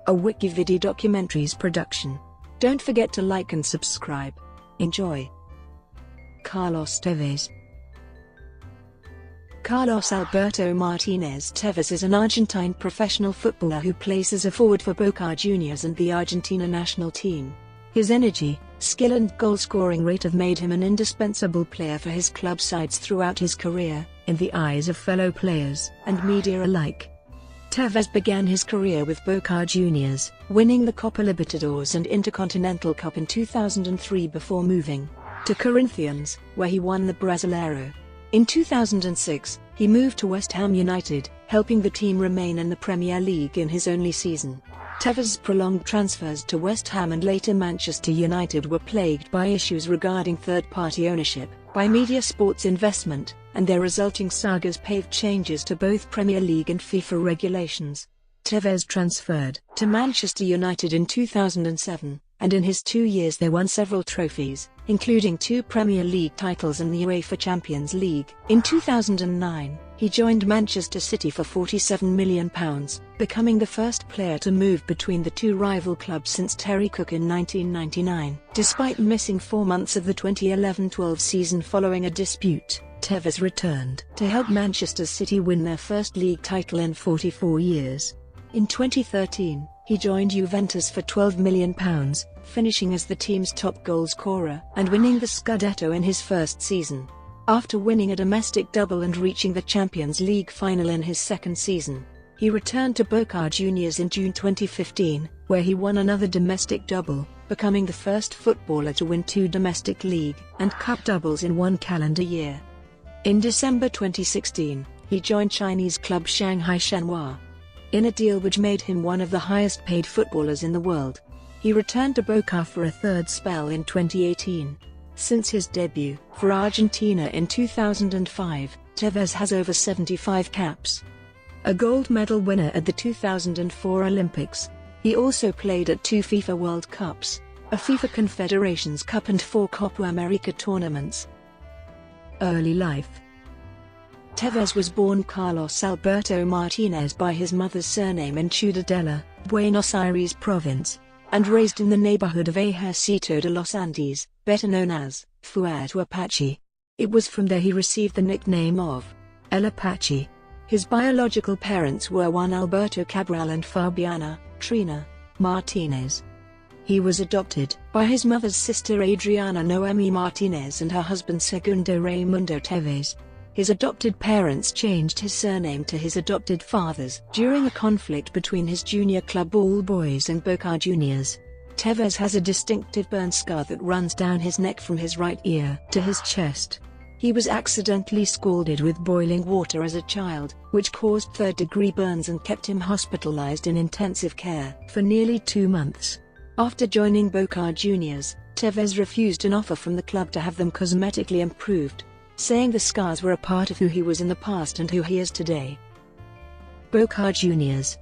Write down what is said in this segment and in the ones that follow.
a WikiVidi documentaries production. Don't forget to like and subscribe. Enjoy. Carlos Tevez. Carlos Alberto Martínez Tevez is an Argentine professional footballer who plays as a forward for Boca Juniors and the Argentina national team. His energy, skill and goal-scoring rate have made him an indispensable player for his club sides throughout his career, in the eyes of fellow players and media alike. Tevez began his career with Boca Juniors, winning the Copa Libertadores and Intercontinental Cup in 2003 before moving to Corinthians, where he won the Brasileiro. In 2006, he moved to West Ham United, helping the team remain in the Premier League in his only season. Tevez's prolonged transfers to West Ham and later Manchester United were plagued by issues regarding third-party ownership by media sports investment, and their resulting sagas paved changes to both Premier League and FIFA regulations. Tevez transferred to Manchester United in 2007, and in his 2 years they won several trophies, including 2 Premier League titles and the UEFA Champions League. In 2009, he joined Manchester City for £47 million, becoming the first player to move between the two rival clubs since Terry Cook in 1999. Despite missing 4 months of the 2011-12 season following a dispute, Tevez returned to help Manchester City win their first league title in 44 years. In 2013, he joined Juventus for £12 million, finishing as the team's top goal scorer and winning the Scudetto in his first season. After winning a domestic double and reaching the Champions League final in his second season, he returned to Boca Juniors in June 2015, where he won another domestic double, becoming the first footballer to win 2 domestic league and cup doubles in 1 calendar year. In December 2016, he joined Chinese club Shanghai Shenhua. In a deal which made him one of the highest-paid footballers in the world, he returned to Boca for a third spell in 2018. Since his debut for Argentina in 2005, Tevez has over 75 caps. A gold medal winner at the 2004 Olympics, he also played at 2 FIFA World Cups, a FIFA Confederations Cup and 4 Copa America tournaments. Early life. Tevez was born Carlos Alberto Martínez by his mother's surname in Ciudadela, Buenos Aires province, and raised in the neighborhood of Ejército de los Andes, better known as Fuerte Apache. It was from there he received the nickname of El Apache. His biological parents were Juan Alberto Cabral and Fabiana Trina Martinez. He was adopted by his mother's sister Adriana Noemi Martinez and her husband Segundo Raimundo Tevez. His adopted parents changed his surname to his adopted father's during a conflict between his junior club All Boys and Boca Juniors. Tevez has a distinctive burn scar that runs down his neck from his right ear to his chest. He was accidentally scalded with boiling water as a child, which caused third-degree burns and kept him hospitalized in intensive care for nearly 2 months. After joining Boca Juniors, Tevez refused an offer from the club to have them cosmetically improved, saying the scars were a part of who he was in the past and who he is today. Boca Juniors.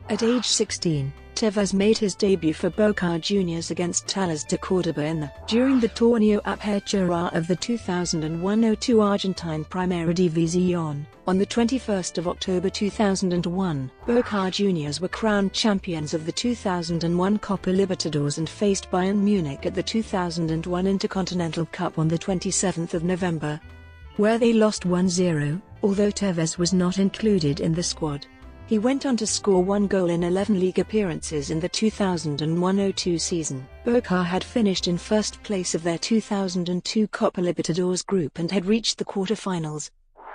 At age 16, Tevez made his debut for Boca Juniors against Talleres de Córdoba during the Torneo Apertura of the 2001-02 Argentine Primera División. On the 21st of October 2001, Boca Juniors were crowned champions of the 2001 Copa Libertadores and faced Bayern Munich at the 2001 Intercontinental Cup on the 27th of November, where they lost 1-0, although Tevez was not included in the squad. He went on to score 1 goal in 11 league appearances in the 2001-02 season. Boca had finished in first place of their 2002 Copa Libertadores group and had reached the quarter-finals,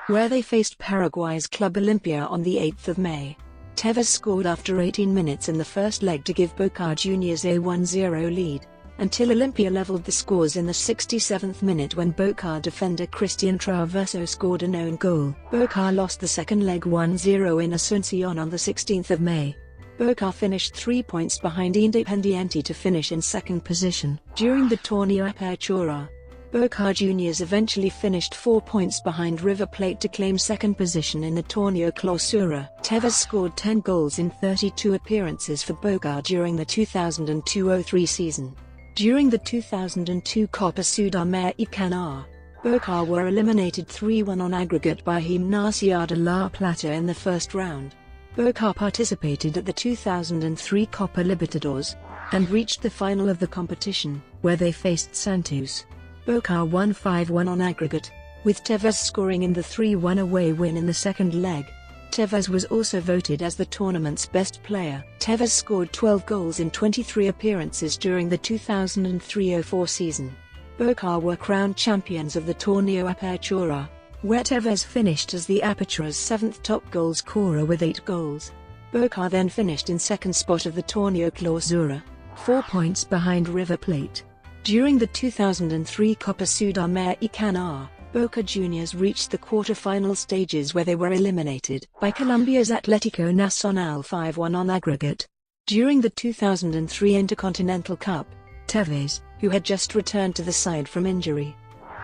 where they faced Paraguay's Club Olimpia on the 8th of May. Tevez scored after 18 minutes in the first leg to give Boca Juniors a 1-0 lead, until Olimpia leveled the scores in the 67th minute when Boca defender Cristian Traverso scored an own goal. Boca lost the second leg 1-0 in Asunción on the 16th of May. Boca finished 3 points behind Independiente to finish in second position. During the Torneo Apertura, Boca Juniors eventually finished 4 points behind River Plate to claim second position in the Torneo Clausura. Tevez scored 10 goals in 32 appearances for Boca during the 2002-03 season. During the 2002 Copa Sudamericana, Boca were eliminated 3-1 on aggregate by Gimnasia de La Plata in the first round. Boca participated at the 2003 Copa Libertadores and reached the final of the competition, where they faced Santos. Boca won 5-1 on aggregate, with Tevez scoring in the 3-1 away win in the second leg. Tevez was also voted as the tournament's best player. Tevez scored 12 goals in 23 appearances during the 2003-04 season. Boca were crowned champions of the Torneo Apertura, where Tevez finished as the Apertura's 7th top goal scorer with 8 goals. Boca then finished in second spot of the Torneo Clausura, 4 points behind River Plate. During the 2003 Copa Sudamericana, Boca Juniors reached the quarter-final stages where they were eliminated by Colombia's Atlético Nacional 5-1 on aggregate. During the 2003 Intercontinental Cup, Tevez, who had just returned to the side from injury,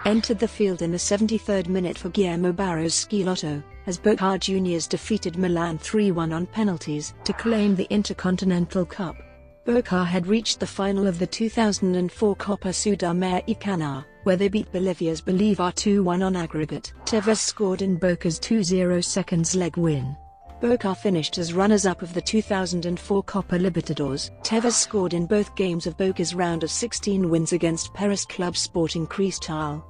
entered the field in the 73rd minute for Guillermo Barros Schelotto, as Boca Juniors defeated Milan 3-1 on penalties to claim the Intercontinental Cup. Boca had reached the final of the 2004 Copa Sudamericana, where they beat Bolivia's Bolívar 2-1 on aggregate. Tevez scored in Boca's 2-0 seconds leg win. Boca finished as runners-up of the 2004 Copa Libertadores. Tevez scored in both games of Boca's round of 16 wins against Paris Club Sporting Cristal.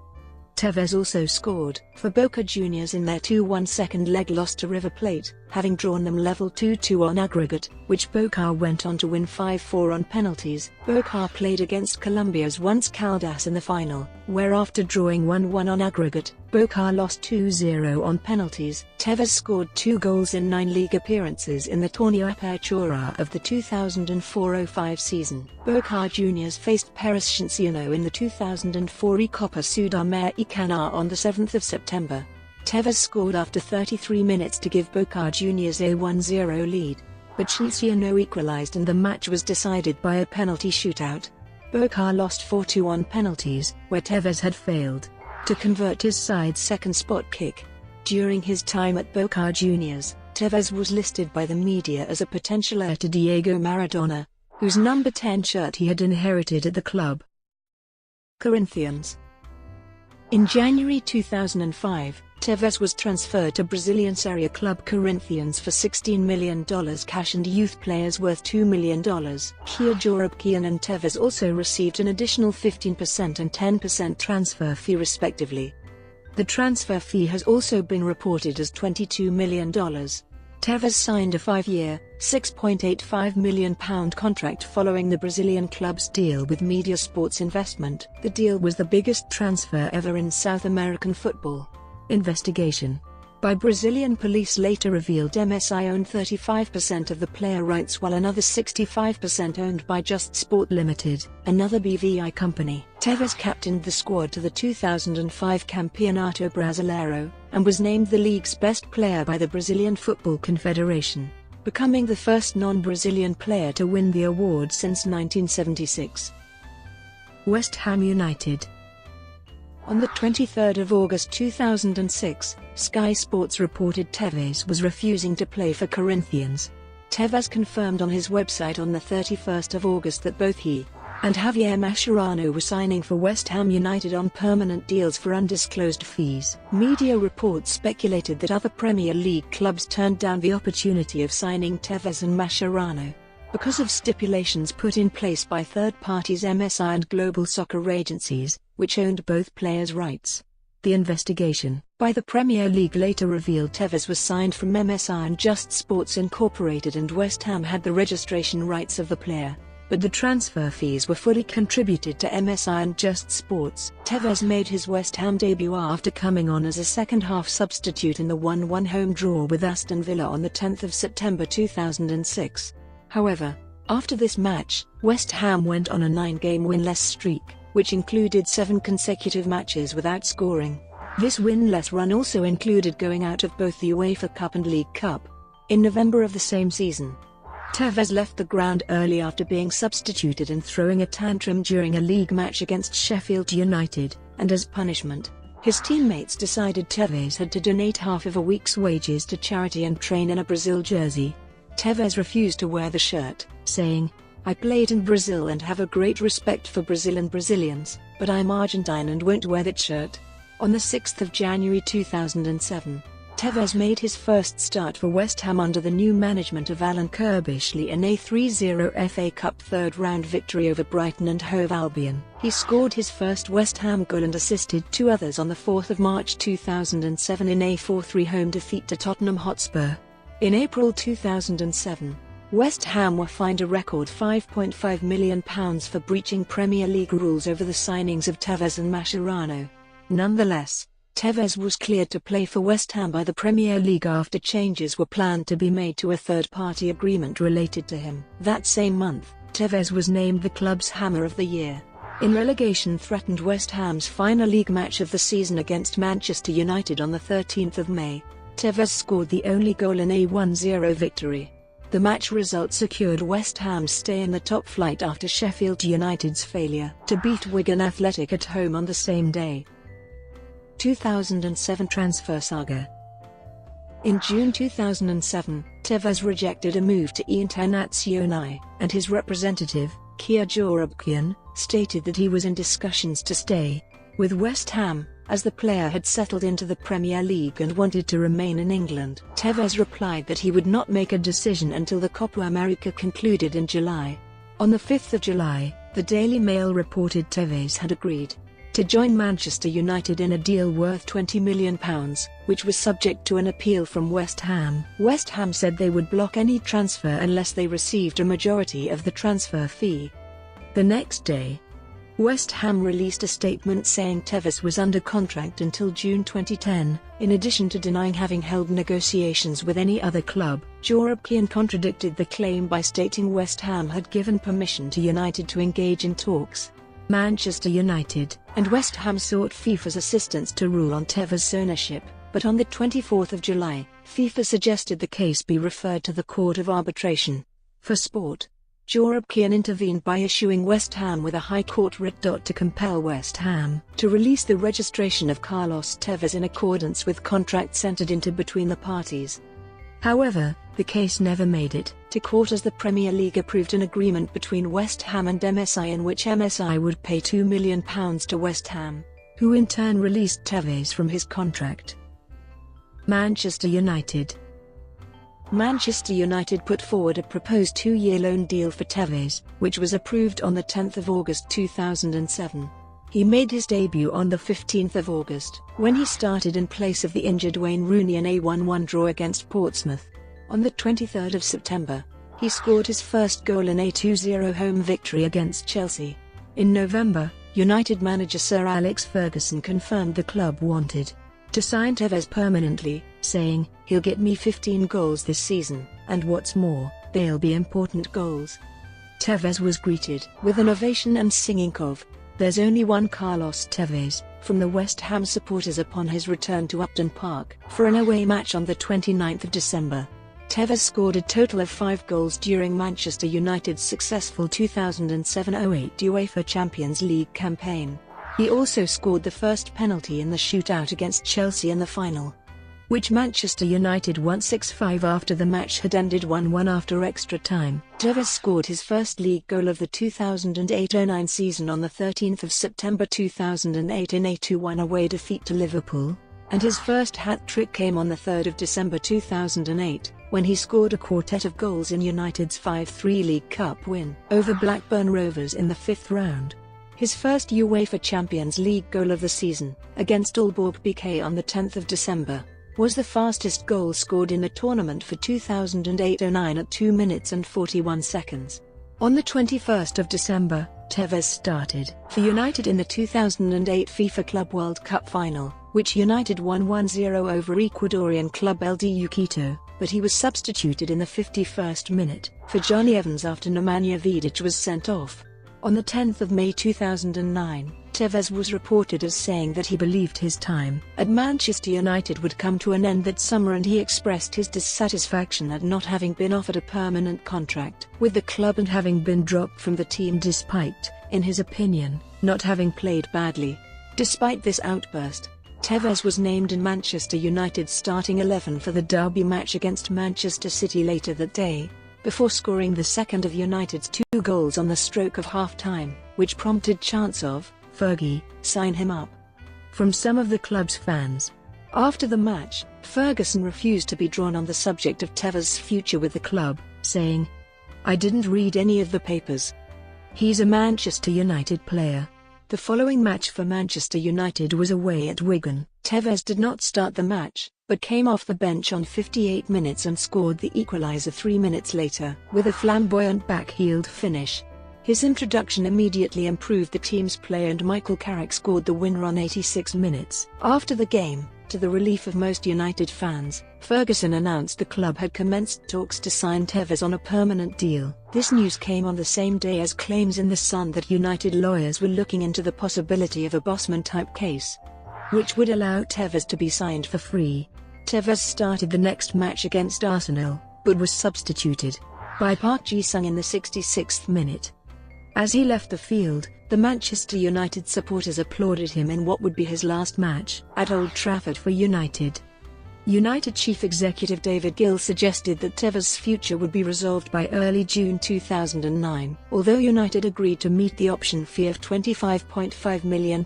Tevez also scored for Boca Juniors in their 2-1 second leg loss to River Plate, having drawn them level 2-2 on aggregate, which Boca went on to win 5-4 on penalties. Boca played against Colombia's Once Caldas in the final, where after drawing 1-1 on aggregate, Boca lost 2-0 on penalties. Tevez scored 2 goals in 9 league appearances in the Torneo Apertura of the 2004-05 season. Boca Juniors faced Paris Cinciano in the 2004 Copa Sudamericana on the 7th of September. Tevez scored after 33 minutes to give Boca Juniors a 1-0 lead, but Cinciano equalized and the match was decided by a penalty shootout. Boca lost 4-2 on penalties, where Tevez had failed to convert his side's second spot kick. During his time at Boca Juniors, Tevez was listed by the media as a potential heir to Diego Maradona, whose number 10 shirt he had inherited at the club. Corinthians. In January 2005, Tevez was transferred to Brazilian Serie A club Corinthians for $16 million cash and youth players worth $2 million. Kia Jorobkian and Tevez also received an additional 15% and 10% transfer fee respectively. The transfer fee has also been reported as $22 million. Tevez signed a 5-year, £6.85 million contract following the Brazilian club's deal with Media Sports Investment. The deal was the biggest transfer ever in South American football. Investigation by Brazilian police later revealed MSI owned 35% of the player rights while another 65% owned by Just Sport Limited, another BVI company. Tevez captained the squad to the 2005 Campeonato Brasileiro, and was named the league's best player by the Brazilian Football Confederation, becoming the first non-Brazilian player to win the award since 1976. West Ham United. On the 23rd of August 2006, Sky Sports reported Tevez was refusing to play for Corinthians. Tevez confirmed on his website on the 31st of August that both he and Javier Mascherano were signing for West Ham United on permanent deals for undisclosed fees. Media reports speculated that other Premier League clubs turned down the opportunity of signing Tevez and Mascherano because of stipulations put in place by third parties MSI and global soccer agencies, which owned both players' rights. The investigation by the Premier League later revealed Tevez was signed from MSI and Just Sports Incorporated and West Ham had the registration rights of the player, but the transfer fees were fully contributed to MSI and Just Sports. Tevez made his West Ham debut after coming on as a second-half substitute in the 1-1 home draw with Aston Villa on the 10th of September 2006. However, after this match, West Ham went on a 9-game winless streak, which included 7 consecutive matches without scoring. This winless run also included going out of both the UEFA Cup and League Cup. In November of the same season, Tevez left the ground early after being substituted and throwing a tantrum during a league match against Sheffield United, and as punishment, his teammates decided Tevez had to donate half of a week's wages to charity and train in a Brazil jersey. Tevez refused to wear the shirt, saying, "I played in Brazil and have a great respect for Brazil and Brazilians, but I'm Argentine and won't wear that shirt." On the 6th of January 2007, Tevez made his first start for West Ham under the new management of Alan Kirbishley in a 3-0 FA Cup third-round victory over Brighton and Hove Albion. He scored his first West Ham goal and assisted two others on the 4th of March 2007 in a 4-3 home defeat to Tottenham Hotspur. In April 2007, West Ham were fined a record £5.5 million for breaching Premier League rules over the signings of Tevez and Mascherano. Nonetheless, Tevez was cleared to play for West Ham by the Premier League after changes were planned to be made to a third-party agreement related to him. That same month, Tevez was named the club's Hammer of the Year. In relegation-threatened West Ham's final league match of the season against Manchester United on the 13th of May, Tevez scored the only goal in a 1-0 victory. The match result secured West Ham's stay in the top flight after Sheffield United's failure to beat Wigan Athletic at home on the same day. 2007 transfer saga. In June 2007, Tevez rejected a move to Internazionale, and his representative, Kia Jorabkian, stated that he was in discussions to stay with West Ham, as the player had settled into the Premier League and wanted to remain in England. Tevez replied that he would not make a decision until the Copa America concluded in July. On the 5th of July, the Daily Mail reported Tevez had agreed to join Manchester United in a deal worth £20 million, which was subject to an appeal from West Ham. West Ham said they would block any transfer unless they received a majority of the transfer fee. The next day, West Ham released a statement saying Tevez was under contract until June 2010, in addition to denying having held negotiations with any other club. Jorabkian contradicted the claim by stating West Ham had given permission to United to engage in talks. Manchester United and West Ham sought FIFA's assistance to rule on Tevez's ownership, but on the 24th of July, FIFA suggested the case be referred to the Court of Arbitration for Sport. Jorabkian intervened by issuing West Ham with a High Court writ to compel West Ham to release the registration of Carlos Tevez in accordance with contracts entered into between the parties. However, the case never made it to court as the Premier League approved an agreement between West Ham and MSI in which MSI would pay £2 million to West Ham, who in turn released Tevez from his contract. Manchester United. Manchester United put forward a proposed 2-year loan deal for Tevez, which was approved on the 10th of August 2007. He made his debut on the 15th of August, when he started in place of the injured Wayne Rooney in a 1-1 draw against Portsmouth. On the 23rd of September, he scored his first goal in a 2-0 home victory against Chelsea. In November, United manager Sir Alex Ferguson confirmed the club wanted to sign Tevez permanently, saying, "He'll get me 15 goals this season, and what's more, they'll be important goals." Tevez was greeted with an ovation and singing of "There's only one Carlos Tevez" from the West Ham supporters upon his return to Upton Park for an away match on the 29th of December. Tevez scored a total of 5 goals during Manchester United's successful 2007-08 UEFA Champions League campaign. He also scored the first penalty in the shootout against Chelsea in the final, which Manchester United won 6-5 after the match had ended 1-1 after extra time. Tevez scored his first league goal of the 2008-09 season on the 13th of September 2008 in a 2-1 away defeat to Liverpool, and his first hat-trick came on the 3rd of December 2008, when he scored a quartet of goals in United's 5-3 League Cup win over Blackburn Rovers in the 5th round. His first UEFA Champions League goal of the season, against Aalborg BK on the 10th of December, was the fastest goal scored in the tournament for 2008-09 at 2 minutes and 41 seconds. On the 21st of December, Tevez started for United in the 2008 FIFA Club World Cup final, which United won 1-0 over Ecuadorian club LDU Quito, but he was substituted in the 51st minute for Johnny Evans after Nemanja Vidic was sent off. On the 10th of May 2009, Tevez was reported as saying that he believed his time at Manchester United would come to an end that summer, and he expressed his dissatisfaction at not having been offered a permanent contract with the club and having been dropped from the team despite, in his opinion, not having played badly. Despite this outburst, Tevez was named in Manchester United's starting 11 for the derby match against Manchester City later that day, before scoring the second of United's 2 goals on the stroke of half-time, which prompted chants of "Fergie, sign him up" from some of the club's fans. After the match, Ferguson refused to be drawn on the subject of Tevez's future with the club, saying, "I didn't read any of the papers. He's a Manchester United player." The following match for Manchester United was away at Wigan. Tevez did not start the match, but came off the bench on 58 minutes and scored the equaliser 3 minutes later with a flamboyant back-heeled finish. His introduction immediately improved the team's play and Michael Carrick scored the winner on 86 minutes. After the game, to the relief of most United fans, Ferguson announced the club had commenced talks to sign Tevez on a permanent deal. This news came on the same day as claims in The Sun that United lawyers were looking into the possibility of a Bosman-type case, which would allow Tevez to be signed for free. Tevez started the next match against Arsenal, but was substituted by Park Ji-sung in the 66th minute. As he left the field, the Manchester United supporters applauded him in what would be his last match at Old Trafford for United. United chief executive David Gill suggested that Tevez's future would be resolved by early June 2009, although United agreed to meet the option fee of £25.5 million,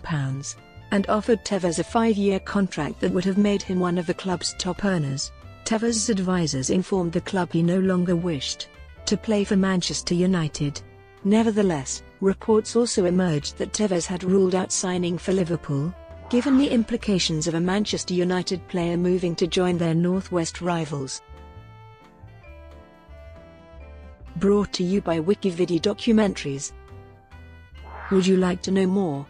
and offered Tevez a 5-year contract that would have made him one of the club's top earners. Tevez's advisors informed the club he no longer wished to play for Manchester United. Nevertheless, reports also emerged that Tevez had ruled out signing for Liverpool, given the implications of a Manchester United player moving to join their Northwest rivals. Brought to you by WikiVidi Documentaries. Would you like to know more?